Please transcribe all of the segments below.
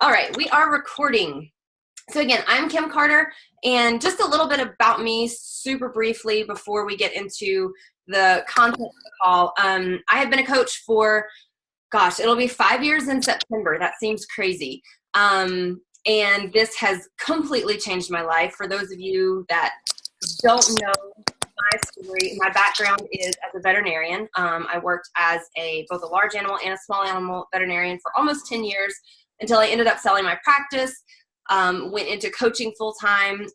All right, we are recording. So again, I'm Kim Carter, and just a little bit about me super briefly before we get into the content of the call. I have been a coach for, gosh, it'll be 5 years in September. That seems crazy. And this has completely changed my life. For those of you that don't know my story, my background is as a veterinarian. I worked as both a large animal and a small animal veterinarian for almost 10 years until I ended up selling my practice. Went into coaching full-time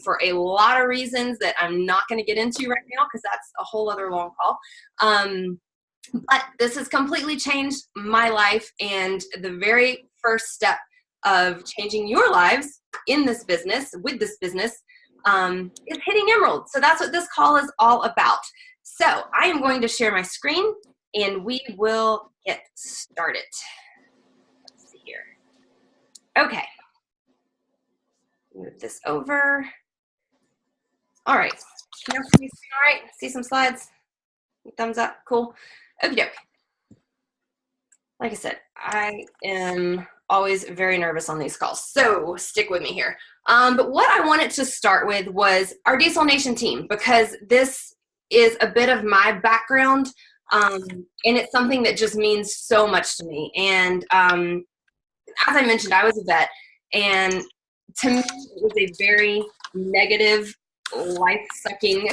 for a lot of reasons that I'm not going to get into right now because that's a whole other long call. But this has completely changed my life, and the very first step of changing your lives in this business, with this business, is hitting Emerald. So that's what this call is all about. So I am going to share my screen, and we will get started. Let's see here. Okay. Move this over. All right. Can you see all right? See some slides? Thumbs up. Cool. Okie doke. Like I said, I am always very nervous on these calls, so stick with me here. But what I wanted to start with was our Diesel Nation team, because this is a bit of my background, and it's something that just means so much to me. And as I mentioned, I was a vet, and to me, it was a very negative, life-sucking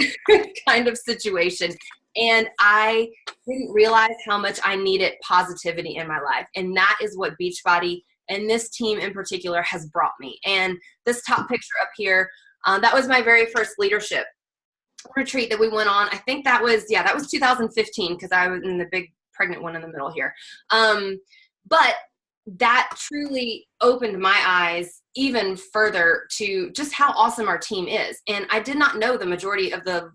kind of situation. And I didn't realize how much I needed positivity in my life. And that is what Beachbody and this team in particular has brought me. And this top picture up here, that was my very first leadership retreat that we went on. I think that was 2015, because I was in the big pregnant one in the middle here. But that truly opened my eyes even further to just how awesome our team is. And I did not know the majority of the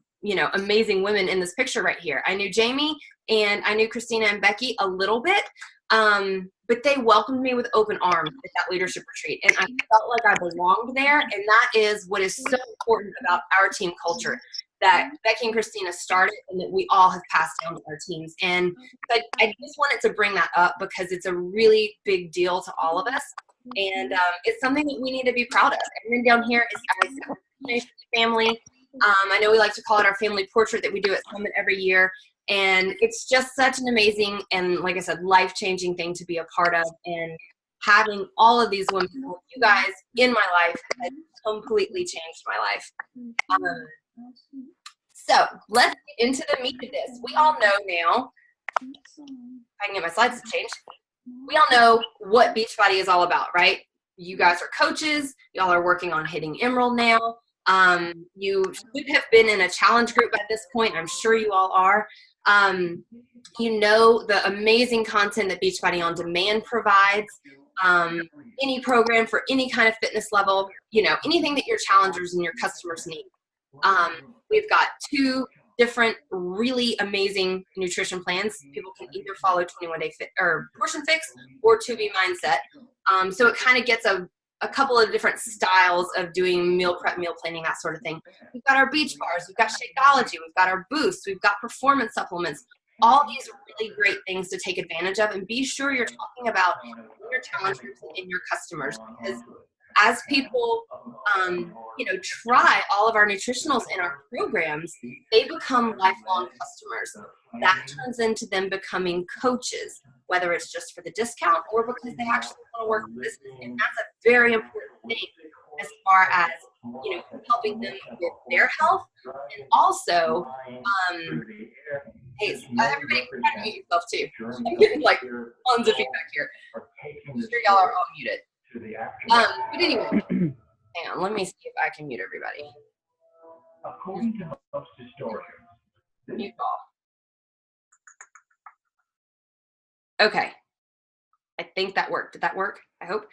amazing women in this picture right here. I knew Jamie and I knew Christina and Becky a little bit, but they welcomed me with open arms at that leadership retreat. And I felt like I belonged there. And that is what is so important about our team culture that Becky and Christina started and that we all have passed down to our teams. And I just wanted to bring that up because it's a really big deal to all of us. And it's something that we need to be proud of. And then down here is our family. I know we like to call it our family portrait that we do at Summit every year. And it's just such an amazing and, like I said, life-changing thing to be a part of. And having all of these women, you guys, in my life has completely changed my life. So let's get into the meat of this. We all know now, if I can get my slides to change, we all know what Beachbody is all about, right? You guys are coaches. Y'all are working on hitting Emerald now. You should have been in a challenge group by this point. I'm sure you all are. You know the amazing content that Beachbody On Demand provides. Any program for any kind of fitness level, anything that your challengers and your customers need. We've got 2 different really amazing nutrition plans. People can either follow 21-day fit or Portion Fix or 2B Mindset. So it kind of gets a couple of different styles of doing meal prep, meal planning, that sort of thing. We've got our beach bars, we've got Shakeology, we've got our boosts, we've got performance supplements. All these are really great things to take advantage of, and be sure you're talking about your challengers and your customers, because as people, try all of our nutritionals in our programs, they become lifelong customers. That turns into them becoming coaches, whether it's just for the discount or because they actually want to work with business. And that's a very important thing as far as, helping them with their health. And also, hey, everybody can mute yourself too. I'm getting like tons of feedback here. I'm sure y'all are all muted. But anyway, hang on, let me see if I can mute everybody. According to most historians, mute all. Okay. I think that worked. Did that work? I hope.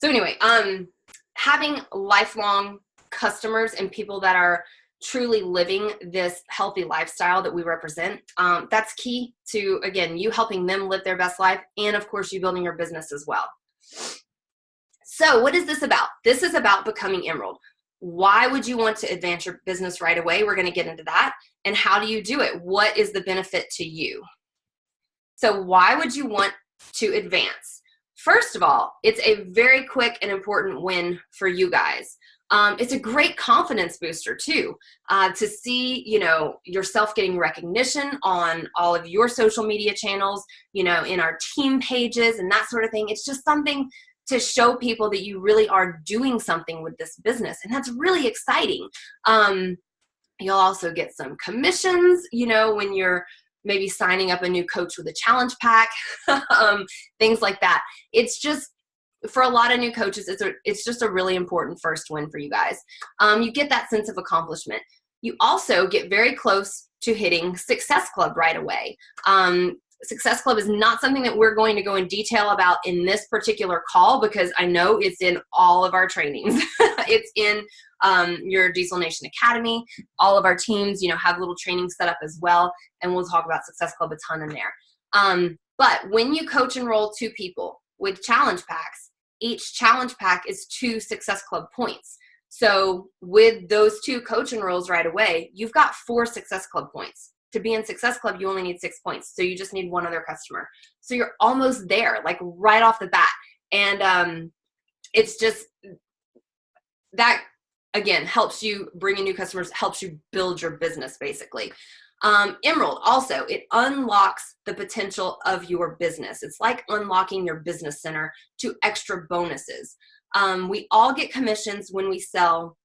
So anyway, having lifelong customers and people that are truly living this healthy lifestyle that we represent, that's key to, again, you helping them live their best life, and of course you building your business as well. So what is this about? This is about becoming Emerald. Why would you want to advance your business right away? We're going to get into that. And how do you do it? What is the benefit to you? So why would you want to advance? First of all, it's a very quick and important win for you guys. It's a great confidence booster too, to see, yourself getting recognition on all of your social media channels, in our team pages and that sort of thing. It's just something to show people that you really are doing something with this business. And that's really exciting. You'll also get some commissions, when you're maybe signing up a new coach with a challenge pack, things like that. It's just, for a lot of new coaches, it's just a really important first win for you guys. You get that sense of accomplishment. You also get very close to hitting Success Club right away. Success Club is not something that we're going to go in detail about in this particular call, because I know it's in all of our trainings. It's in your Diesel Nation Academy. All of our teams, have little training set up as well, and we'll talk about Success Club a ton in there. But when you coach enroll 2 people with challenge packs, each challenge pack is 2 Success Club points. So with those 2 coach enrolls right away, you've got 4 Success Club points. To be in Success Club, you only need 6 points. So you just need 1 other customer. So you're almost there, like right off the bat. And it's just, that, again, helps you bring in new customers, helps you build your business, basically. Emerald, also, it unlocks the potential of your business. It's like unlocking your business center to extra bonuses. We all get commissions when we sell,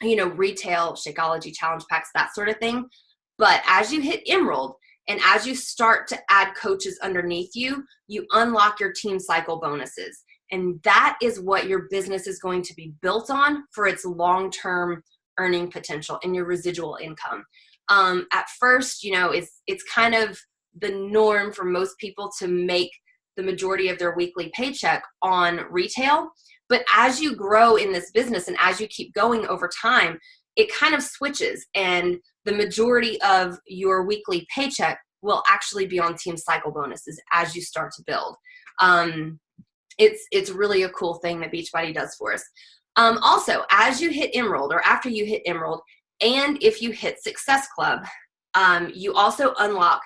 retail, Shakeology, challenge packs, that sort of thing. But as you hit Emerald and as you start to add coaches underneath you, you unlock your team cycle bonuses. And that is what your business is going to be built on for its long-term earning potential and your residual income. At first, it's kind of the norm for most people to make the majority of their weekly paycheck on retail. But as you grow in this business and as you keep going over time, it kind of switches, and the majority of your weekly paycheck will actually be on team cycle bonuses as you start to build. It's really a cool thing that Beachbody does for us. Also, as you hit Emerald, or after you hit Emerald, and if you hit Success Club, you also unlock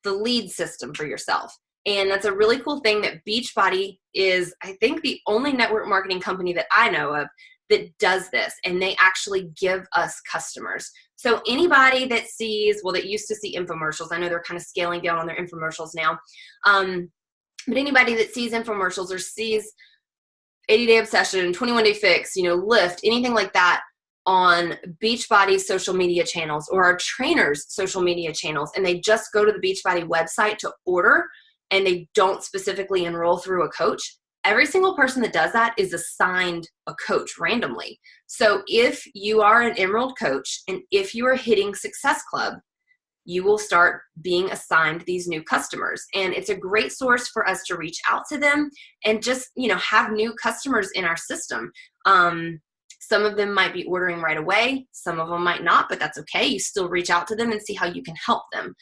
the lead system for yourself. And that's a really cool thing that Beachbody is, I think, the only network marketing company that I know of that does this, and they actually give us customers. So anybody that sees, that used to see infomercials, I know they're kind of scaling down on their infomercials now, but anybody that sees infomercials or sees 80-Day Obsession, 21-Day Fix, Lift, anything like that on Beachbody's social media channels or our trainers' social media channels, and they just go to the Beachbody website to order, and they don't specifically enroll through a coach, every single person that does that is assigned a coach randomly. So if you are an Emerald coach and if you are hitting Success Club, you will start being assigned these new customers. And it's a great source for us to reach out to them and just, have new customers in our system. Some of them might be ordering right away. Some of them might not, but that's okay. You still reach out to them and see how you can help them.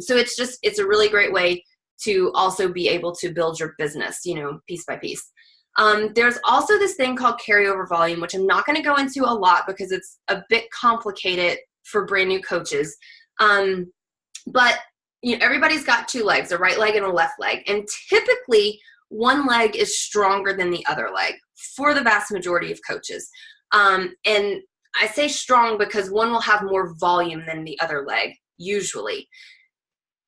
So it's a really great way to also be able to build your business, piece by piece. There's also this thing called carryover volume, which I'm not going to go into a lot because it's a bit complicated for brand new coaches. But everybody's got 2 legs, a right leg and a left leg. And typically one leg is stronger than the other leg for the vast majority of coaches. And I say strong because one will have more volume than the other leg, usually.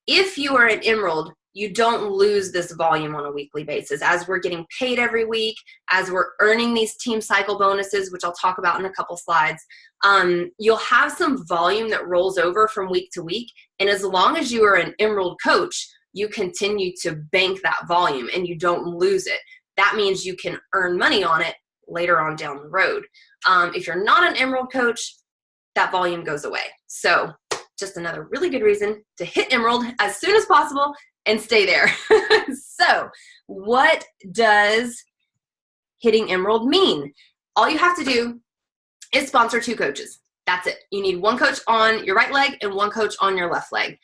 If you are an Emerald, you don't lose this volume on a weekly basis. As we're getting paid every week, as we're earning these team cycle bonuses, which I'll talk about in a couple slides, you'll have some volume that rolls over from week to week. And as long as you are an Emerald coach, you continue to bank that volume and you don't lose it. That means you can earn money on it later on down the road. If you're not an Emerald coach, that volume goes away. So just another really good reason to hit Emerald as soon as possible and stay there. So what does hitting Emerald mean? All you have to do is sponsor 2 coaches. That's it. You need 1 coach on your right leg and 1 coach on your left leg.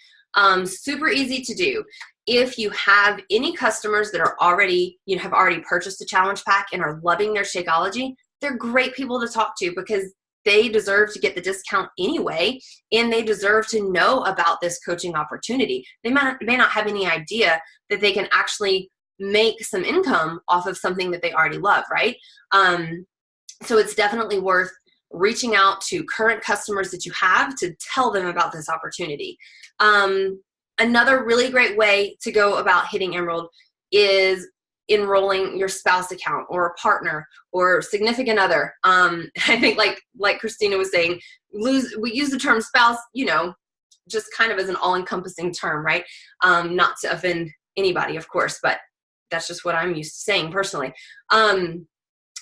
Super easy to do. If you have any customers that are already, have already purchased a challenge pack and are loving their Shakeology, they're great people to talk to because they deserve to get the discount anyway, and they deserve to know about this coaching opportunity. They may not have any idea that they can actually make some income off of something that they already love, right? So it's definitely worth reaching out to current customers that you have to tell them about this opportunity. Another really great way to go about hitting Emerald is enrolling your spouse account or a partner or significant other. I think like Christina was saying, we use the term spouse, just kind of as an all-encompassing term, right? Not to offend anybody, of course, but that's just what I'm used to saying personally.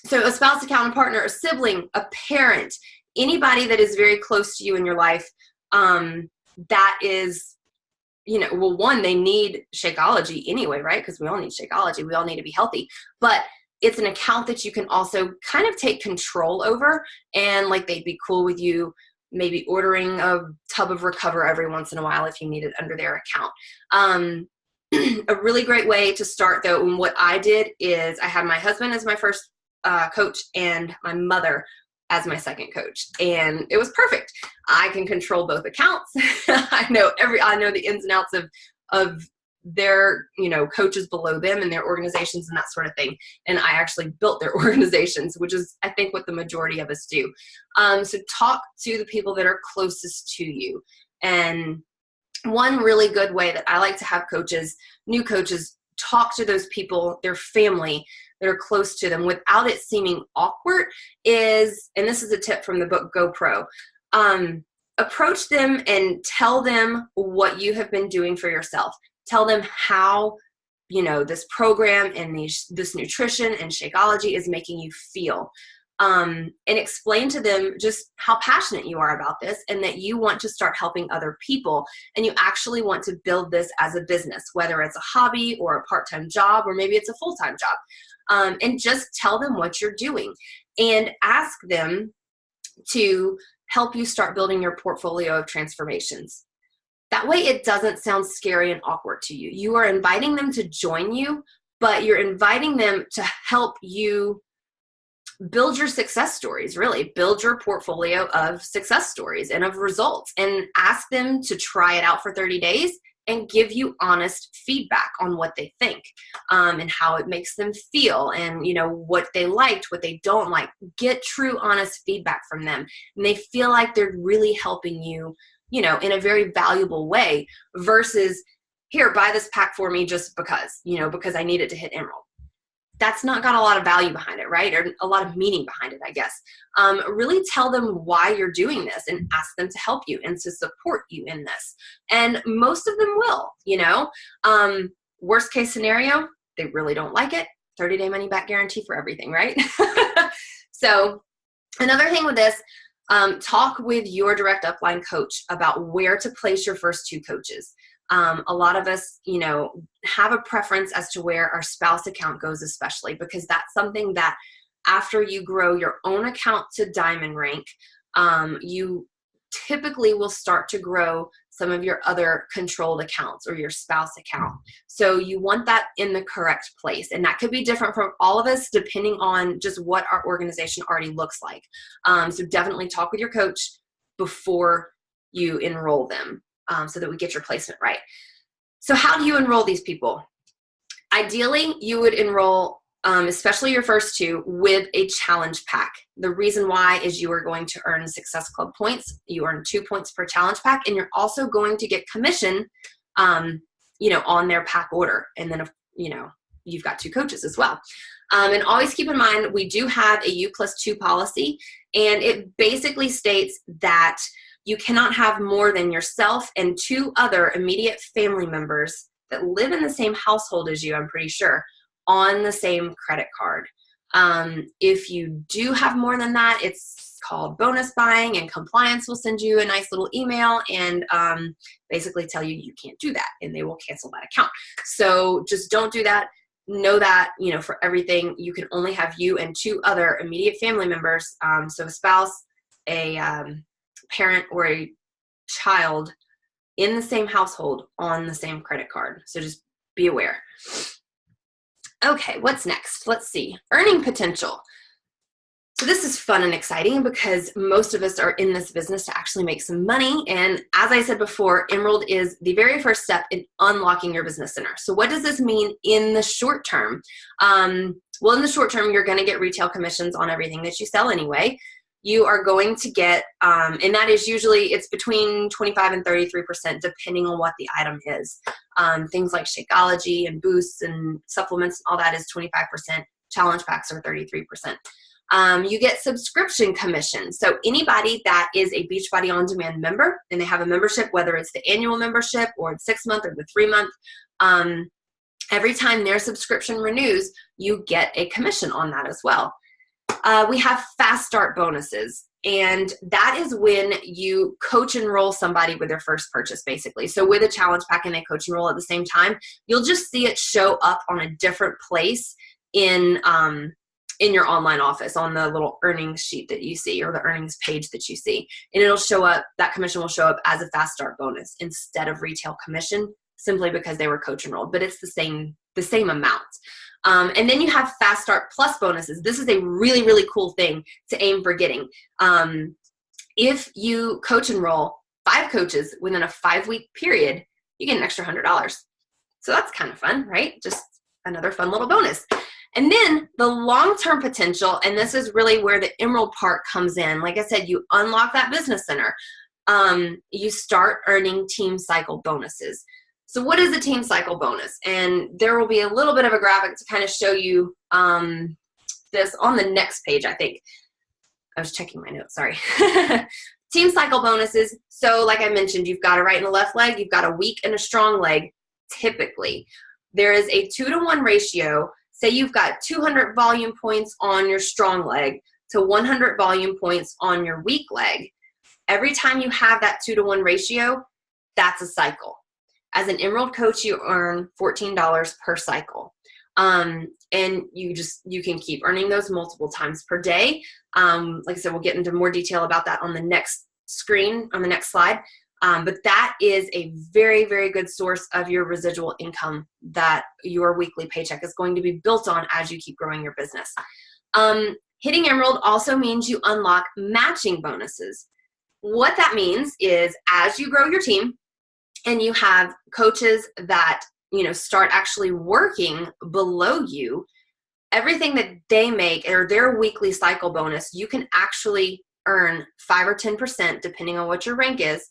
So a spouse account, a partner, a sibling, a parent, anybody that is very close to you in your life, that is, well, one, they need Shakeology anyway, right? Because we all need Shakeology. We all need to be healthy. But it's an account that you can also kind of take control over, and like they'd be cool with you maybe ordering a tub of Recover every once in a while if you need it under their account. A really great way to start, though, and what I did is I had my husband as my first coach and my mother as my second coach, and it was perfect. I can control both accounts. I know the ins and outs of their coaches below them and their organizations and that sort of thing. And I actually built their organizations, which is I think what the majority of us do. So talk to the people that are closest to you. And one really good way that I like to have new coaches, talk to those people, their family that are close to them without it seeming awkward is, and this is a tip from the book GoPro, approach them and tell them what you have been doing for yourself. Tell them how, this program and this nutrition and Shakeology is making you feel. And explain to them just how passionate you are about this and that you want to start helping other people and you actually want to build this as a business, whether it's a hobby or a part-time job or maybe it's a full-time job. And just tell them what you're doing and ask them to help you start building your portfolio of transformations. That way it doesn't sound scary and awkward to you. You are inviting them to join you, but you're inviting them to help you build your success stories, really build your portfolio of success stories and of results, and ask them to try it out for 30 days and give you honest feedback on what they think, and how it makes them feel, and what they liked, what they don't like. Get true, honest feedback from them, and they feel like they're really helping you, in a very valuable way, versus here, buy this pack for me just because I need it to hit Emerald. That's not got a lot of value behind it, right? Or a lot of meaning behind it, I guess. Really tell them why you're doing this and ask them to help you and to support you in this. And most of them will, worst case scenario, they really don't like it. 30-day money back guarantee for everything, right? So another thing with this, talk with your direct upline coach about where to place your first two coaches. A lot of us, have a preference as to where our spouse account goes, especially because that's something that after you grow your own account to diamond rank, you typically will start to grow some of your other controlled accounts or your spouse account. So you want that in the correct place. And that could be different from all of us depending on just what our organization already looks like. So definitely talk with your coach before you enroll them. So that we get your placement right. So how do you enroll these people? Ideally, you would enroll, especially your first two, with a challenge pack. The reason why is you are going to earn Success Club points. You earn 2 points per challenge pack, and you're also going to get commission, on their pack order. And then, you've got two coaches as well. And always keep in mind, we do have a U+2 policy, and it basically states that you cannot have more than yourself and two other immediate family members that live in the same household as you, I'm pretty sure, on the same credit card. If you do have more than that, it's called bonus buying, and compliance will send you a nice little email and basically tell you you can't do that, and they will cancel that account. So just don't do that. Know that, for everything, you can only have you and two other immediate family members. So a spouse, a parent, or a child in the same household on the same credit card. So just be aware. Okay, what's next? Let's see. Earning potential. So this is fun and exciting because most of us are in this business to actually make some money. And as I said before, Emerald is the very first step in unlocking your business center. So what does this mean in the short term? Well, in the short term, you're going to get retail commissions on everything that you sell anyway. You are going to get, and that is usually, it's between 25 and 33% depending on what the item is. Things like Shakeology and boosts and supplements, all that is 25%. Challenge packs are 33%. You get subscription commission. So anybody that is a Beachbody On Demand member and they have a membership, whether it's the annual membership or the 6 month or the 3 month, every time their subscription renews, you get a commission on that as well. We have fast start bonuses, and that is when you coach enroll somebody with their first purchase, basically. So with a challenge pack and they coach enroll at the same time, you'll just see it show up on a different place in your online office on the little earnings sheet that you see or the earnings page that you see. And it'll show up, that commission will show up as a fast start bonus instead of retail commission, simply because they were coach enrolled, but it's the same amount. And then you have Fast Start Plus bonuses. This is a really, really cool thing to aim for getting. If you coach enroll 5 coaches within a 5-week period, you get an extra $100. So that's kind of fun, right? Just another fun little bonus. And then the long-term potential, and this is really where the Emerald part comes in. Like I said, you unlock that business center. You start earning team cycle bonuses. So what is a team cycle bonus? And there will be a little bit of a graphic to kind of show you this on the next page, I think. I was checking my notes, sorry. Team cycle bonuses. So like I mentioned, you've got a right and a left leg. You've got a weak and a strong leg, typically. There is a 2-to-1 ratio. Say you've got 200 volume points on your strong leg to 100 volume points on your weak leg. Every time you have that 2-to-1 ratio, that's a cycle. As an Emerald coach, you earn $14 per cycle. And you can keep earning those multiple times per day. Like I said, we'll get into more detail about that on the next screen, on the next slide. But that is a very, very good source of your residual income that your weekly paycheck is going to be built on as you keep growing your business. Hitting Emerald also means you unlock matching bonuses. What that means is as you grow your team and you have coaches that, start actually working below you, everything that they make or their weekly cycle bonus, you can actually earn 5 or 10%, depending on what your rank is,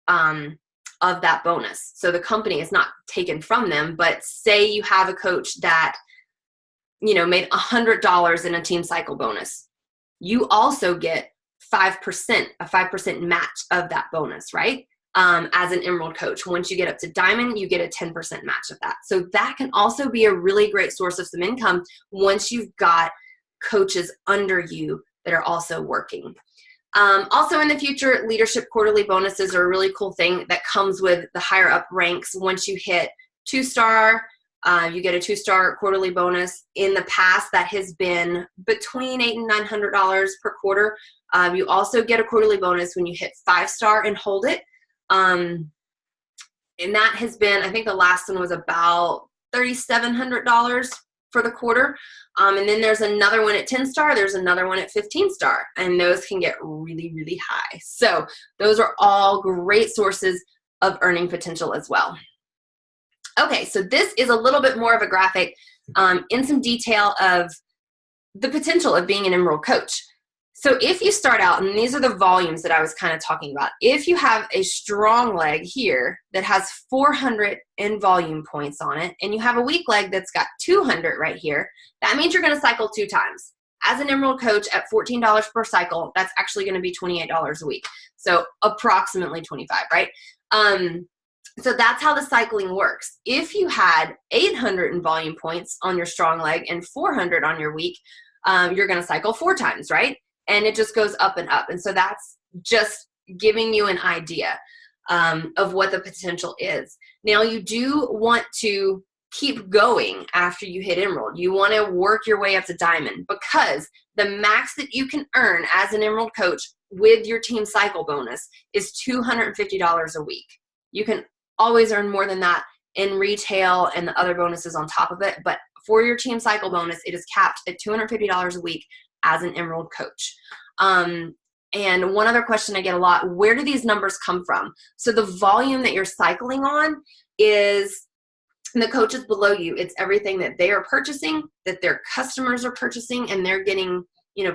of that bonus. So the company is not taken from them, but say you have a coach that, made $100 in a team cycle bonus. You also get 5%, a 5% match of that bonus, right? As an Emerald coach. Once you get up to Diamond, you get a 10% match of that. So that can also be a really great source of some income once you've got coaches under you that are also working. Also in the future, leadership quarterly bonuses are a really cool thing that comes with the higher up ranks. Once you hit 2-star, you get a 2-star quarterly bonus. In the past, that has been between $800 and $900 per quarter. You also get a quarterly bonus when you hit 5-star and hold it. And that has been, I think the last one was about $3,700 for the quarter. And then there's another one at 10-star, there's another one at 15-star, and those can get really, really high. So those are all great sources of earning potential as well. Okay, so this is a little bit more of a graphic in some detail of the potential of being an Emerald coach. So if you start out, and these are the volumes that I was kind of talking about, if you have a strong leg here that has 400 in volume points on it, and you have a weak leg that's got 200 right here, that means you're going to cycle 2 times. As an Emerald coach at $14 per cycle, that's actually going to be $28 a week. So approximately 25, right? So that's how the cycling works. If you had 800 in volume points on your strong leg and 400 on your weak, you're going to cycle 4 times, right? And it just goes up and up. And so that's just giving you an idea of what the potential is. Now, you do want to keep going after you hit Emerald. You want to work your way up to Diamond, because the max that you can earn as an Emerald coach with your team cycle bonus is $250 a week. You can always earn more than that in retail and the other bonuses on top of it. But for your team cycle bonus, it is capped at $250 a week as an Emerald coach. And one other question I get a lot, where do these numbers come from? So the volume that you're cycling on is the coaches below you. It's everything that they are purchasing, that their customers are purchasing, and they're getting,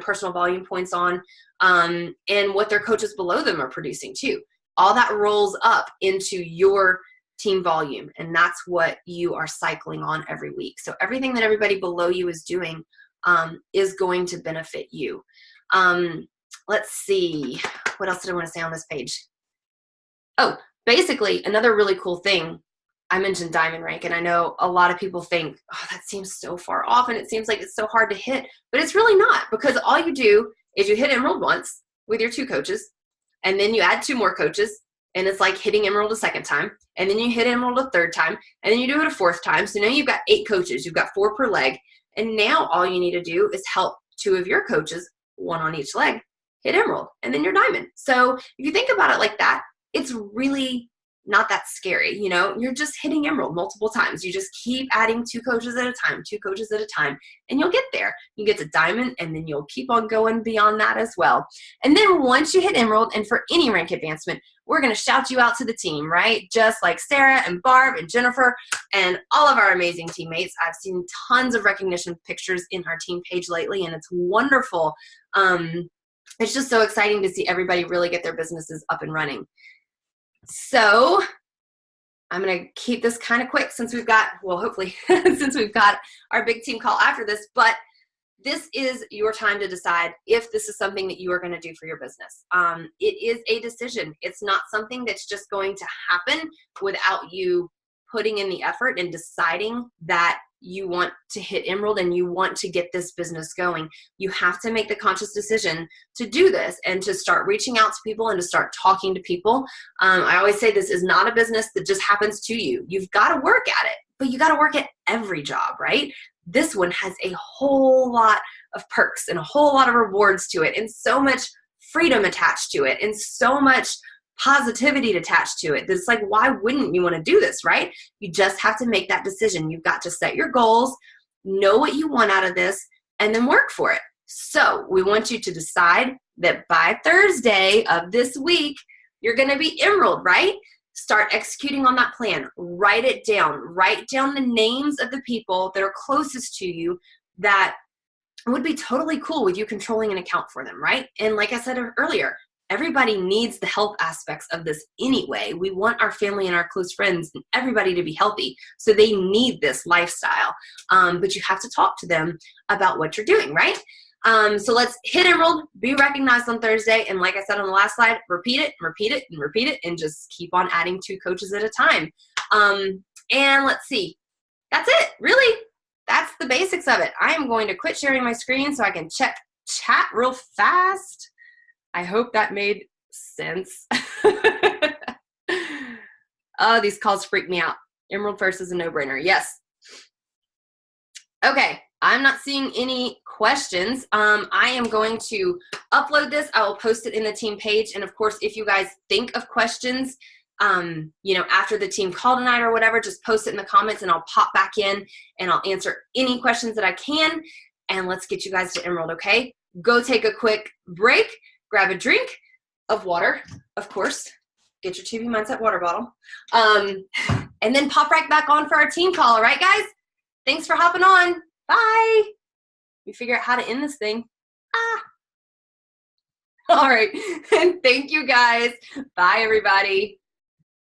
personal volume points on, and what their coaches below them are producing too. All that rolls up into your team volume, and that's what you are cycling on every week. So everything that everybody below you is doing is going to benefit you. Let's see, what else did I want to say on this page? Oh, basically, another really cool thing, I mentioned diamond rank, and I know a lot of people think, oh, that seems so far off, and it seems like it's so hard to hit, but it's really not, because all you do is you hit Emerald once with your 2 coaches, and then you add 2 more coaches, and it's like hitting Emerald a second time, and then you hit Emerald a third time, and then you do it a 4th time. So now you've got 8 coaches, you've got 4 per leg, and now all you need to do is help 2 of your coaches, 1 on each leg, hit Emerald, and then you're diamond. So if you think about it like that, it's really not that scary. You're just hitting Emerald multiple times. You just keep adding 2 coaches at a time, 2 coaches at a time, and you'll get there. You get to diamond, and then you'll keep on going beyond that as well. And then once you hit Emerald, and for any rank advancement, we're going to shout you out to the team, right? Just like Sarah and Barb and Jennifer and all of our amazing teammates. I've seen tons of recognition pictures in our team page lately, and it's wonderful. It's just so exciting to see everybody really get their businesses up and running. So I'm going to keep this kind of quick since we've got, well, hopefully, since we've got our big team call after this, but this is your time to decide if this is something that you are going to do for your business. It is a decision. It's not something that's just going to happen without you putting in the effort and deciding that you want to hit Emerald and you want to get this business going. You have to make the conscious decision to do this and to start reaching out to people and to start talking to people. I always say this is not a business that just happens to you. You've got to work at it, but you got to work at every job, right? This one has a whole lot of perks and a whole lot of rewards to it, and so much freedom attached to it, and so much positivity attached to it. It's like, why wouldn't you want to do this, right? You just have to make that decision. You've got to set your goals, know what you want out of this, and then work for it. So we want you to decide that by Thursday of this week, you're going to be Emerald, right? Start executing on that plan. Write it down. Write down the names of the people that are closest to you that would be totally cool with you controlling an account for them, right? And like I said earlier, everybody needs the health aspects of this anyway. We want our family and our close friends and everybody to be healthy. So they need this lifestyle. But you have to talk to them about what you're doing, right? So let's hit Emerald, be recognized on Thursday. And like I said on the last slide, repeat it, and repeat it, and repeat it, and just keep on adding 2 coaches at a time. And let's see. That's it, really. That's the basics of it. I am going to quit sharing my screen so I can check chat real fast. I hope that made sense. Oh, these calls freak me out. Emerald first is a no-brainer. Yes. Okay, I'm not seeing any questions. I am going to upload this. I will post it in the team page. And of course, if you guys think of questions, after the team call tonight or whatever, just post it in the comments and I'll pop back in and I'll answer any questions that I can. And let's get you guys to Emerald, okay? Go take a quick break. Grab a drink of water, of course. Get your TV Mindset water bottle. And then pop right back on for our team call, all right, guys? Thanks for hopping on. Bye. We figure out how to end this thing. All right. And thank you, guys. Bye, everybody.